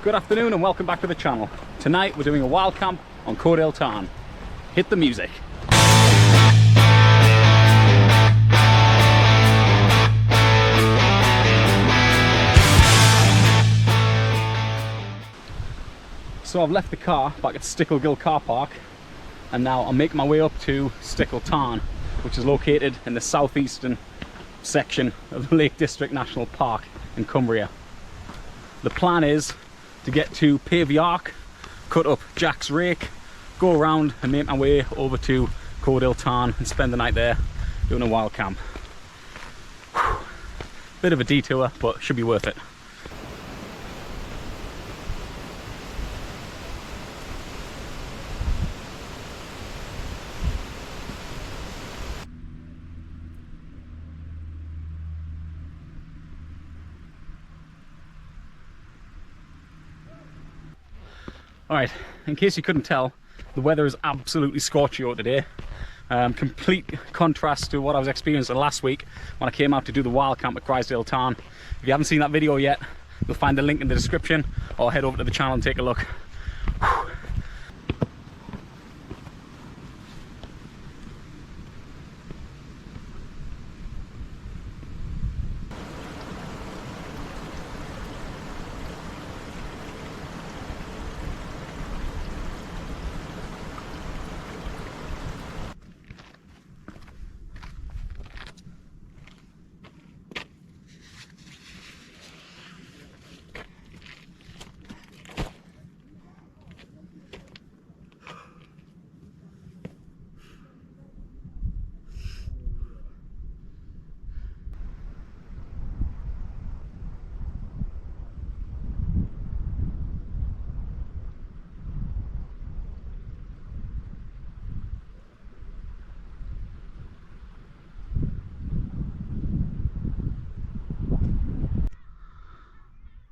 Good afternoon and welcome back to the channel. Tonight we're doing a wild camp on Codale Tarn. Hit the music. So I've left the car back at Stickle Ghyll car park and now I'm making my way up to Stickle Tarn, which is located in the southeastern section of the Lake District National Park in Cumbria. The plan is to get to Pavey Ark, cut up Jack's Rake, go around and make my way over to Codale Tarn and spend the night there doing a wild camp. Whew. Bit of a detour, but should be worth it. Alright, in case you couldn't tell, the weather is absolutely scorching out today. Complete contrast to what I was experiencing last week when I came out to do the wild camp at Grisedale Tarn. If you haven't seen that video yet, you'll find the link in the description or head over to the channel and take a look. Whew.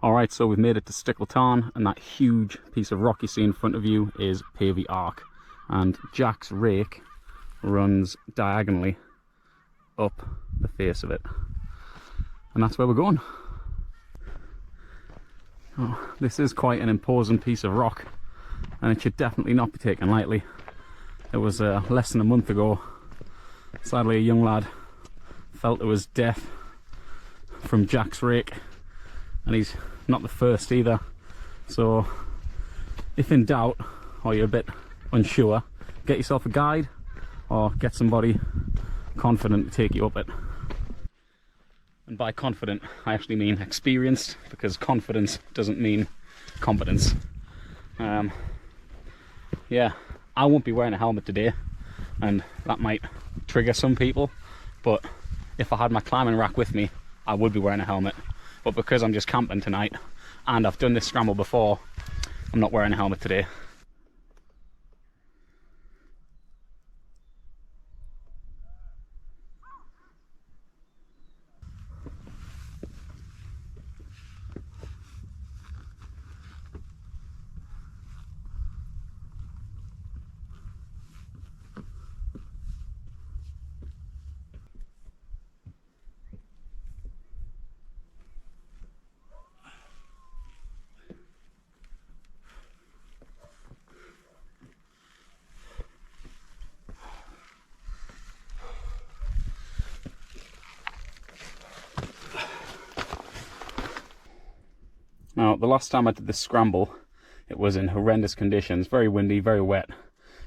Alright, so we've made it to Stickle Tarn, and that huge piece of rock you see in front of you is Pavey Ark. And Jack's Rake runs diagonally up the face of it. And that's where we're going. Oh, this is quite an imposing piece of rock, and it should definitely not be taken lightly. It was less than a month ago, sadly a young lad felt it was death from Jack's Rake. And he's not the first either, so if in doubt or you're a bit unsure, get yourself a guide or get somebody confident to take you up it. And by confident I actually mean experienced, because confidence doesn't mean competence. Yeah, I won't be wearing a helmet today and that might trigger some people, but if I had my climbing rack with me I would be wearing a helmet. But because I'm just camping tonight and I've done this scramble before, I'm not wearing a helmet today. Now, the last time I did this scramble, it was in horrendous conditions, very windy, very wet.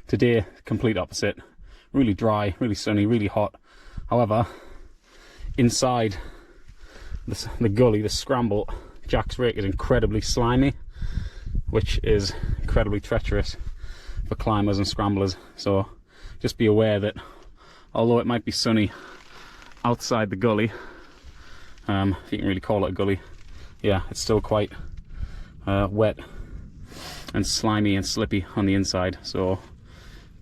Today, complete opposite, really dry, really sunny, really hot. However, inside the gully, the scramble, Jack's Rake is incredibly slimy, which is incredibly treacherous for climbers and scramblers. So just be aware that although it might be sunny outside the gully, if you can really call it a gully, yeah, it's still quite wet and slimy and slippy on the inside, so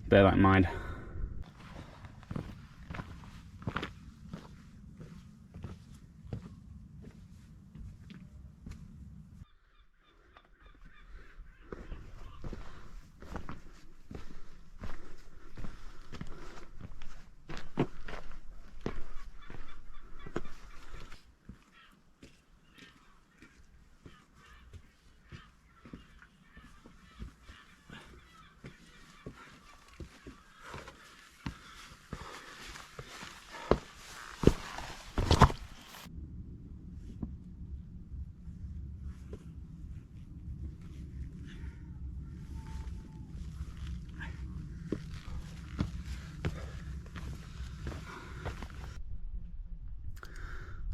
bear that in mind.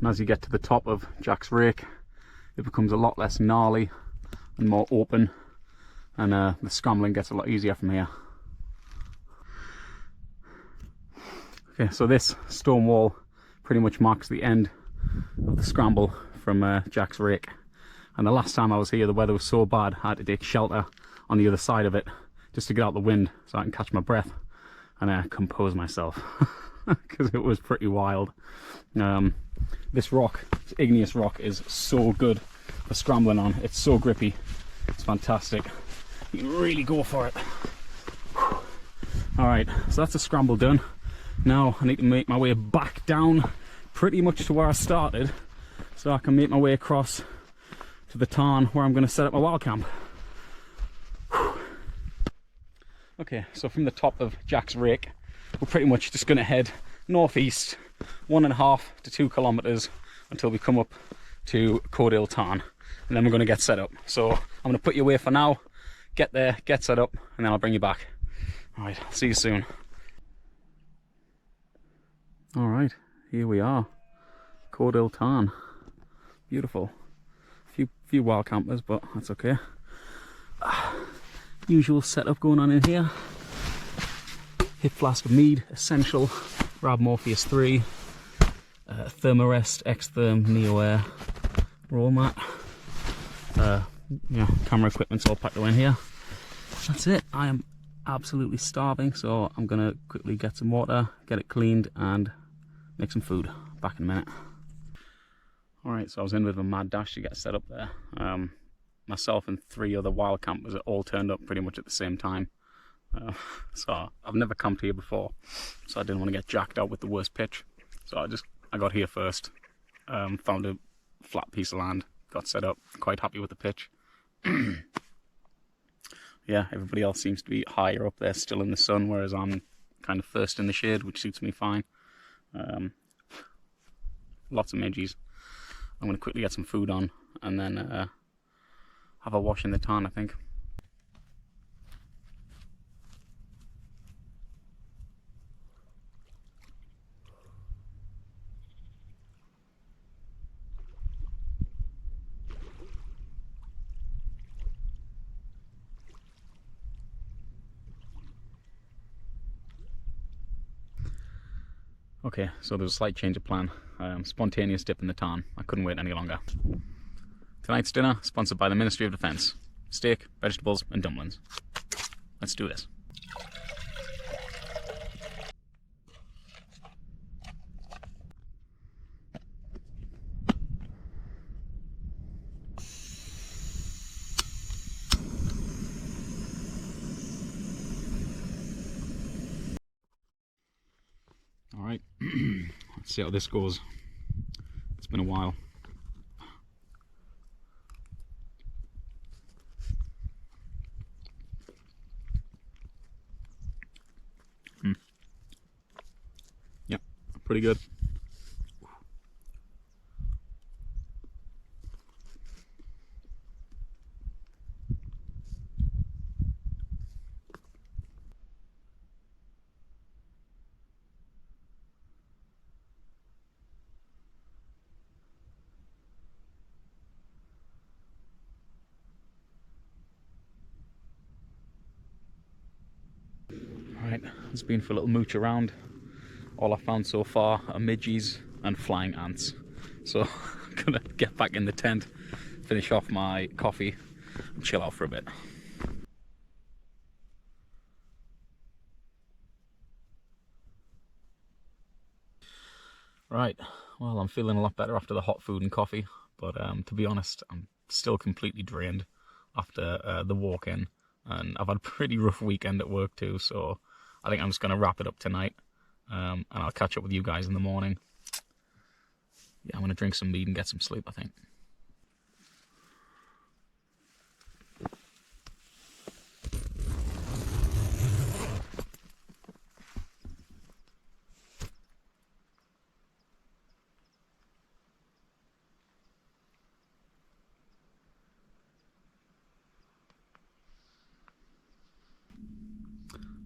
And as you get to the top of Jack's Rake, it becomes a lot less gnarly and more open, and the scrambling gets a lot easier from here. Okay, so this stone wall pretty much marks the end of the scramble from Jack's Rake. And the last time I was here, the weather was so bad, I had to take shelter on the other side of it just to get out the wind so I can catch my breath and compose myself, because it was pretty wild. This rock, this igneous rock, is so good for scrambling on. It's so grippy. It's fantastic. You can really go for it. Alright, so that's a scramble done. Now I need to make my way back down pretty much to where I started, so I can make my way across to the tarn where I'm going to set up my wild camp. Okay, so from the top of Jack's Rake, we're pretty much just going to head northeast 1.5 to 2 kilometers until we come up to Codale Tarn, and then we're going to get set up. So I'm going to put you away for now, get there, get set up, and then I'll bring you back. Alright, I'll see you soon. Alright, here we are, Codale Tarn. Beautiful. Few wild campers, but that's okay. Usual setup going on in here. Hip flask of mead, essential. Rab Morpheus 3. Thermarest, X-Therm, Neo Air. Roll mat. Yeah, camera equipment's all packed away in here. That's it. I am absolutely starving, so I'm gonna quickly get some water, get it cleaned, and make some food. Back in a minute. Alright, so I was in with a mad dash to get set up there. Myself and 3 other wild campers all turned up pretty much at the same time. So I've never camped here before, so I didn't want to get jacked out with the worst pitch. So I got here first, found a flat piece of land, got set up, quite happy with the pitch. Yeah, everybody else seems to be higher up there, still in the sun, whereas I'm kind of first in the shade, which suits me fine. Lots of midges. I'm going to quickly get some food on and then have a wash in the tarn, I think. Okay, so there's a slight change of plan. Spontaneous dip in the tarn. I couldn't wait any longer. Tonight's dinner, sponsored by the Ministry of Defence. Steak, vegetables, and dumplings. Let's do this. Alright, let's see how this goes. It's been a while. Yep, pretty good. Right, it's been for a little mooch around. All I've found so far are midges and flying ants. So I'm gonna get back in the tent, finish off my coffee, and chill out for a bit. Right, well, I'm feeling a lot better after the hot food and coffee, but to be honest, I'm still completely drained after the walk in, and I've had a pretty rough weekend at work too, so I think I'm just going to wrap it up tonight, and I'll catch up with you guys in the morning. Yeah, I'm going to drink some mead and get some sleep, I think.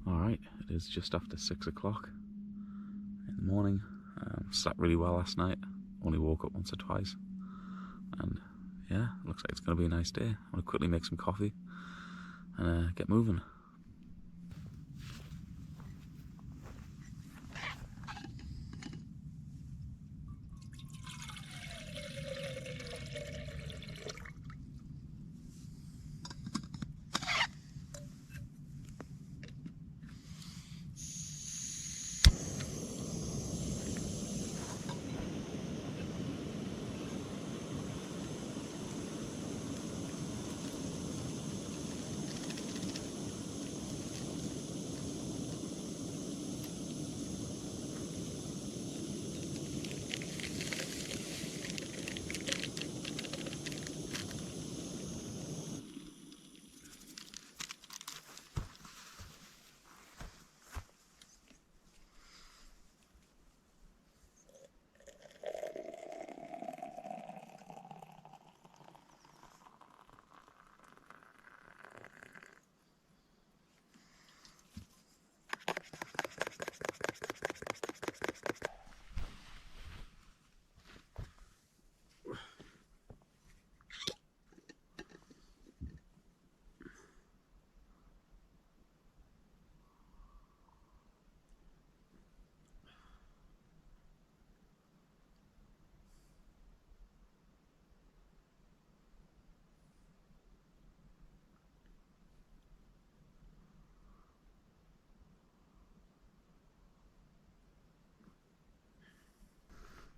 Alright, it is just after 6 o'clock in the morning. Slept really well last night, only woke up once or twice. And yeah, looks like it's going to be a nice day. I'm going to quickly make some coffee and get moving.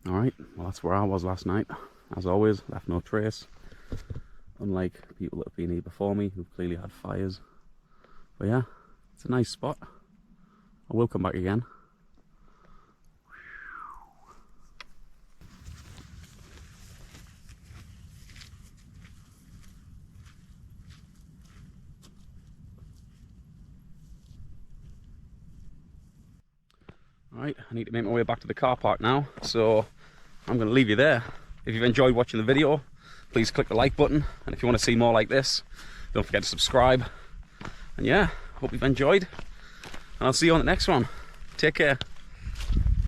Alright, well that's where I was last night. As always, left no trace. Unlike people that have been here before me, who've clearly had fires. But yeah, it's a nice spot. I will come back again. Alright, I need to make my way back to the car park now, so I'm going to leave you there. If you've enjoyed watching the video, please click the like button, and if you want to see more like this, don't forget to subscribe. And yeah, hope you've enjoyed, and I'll see you on the next one. Take care.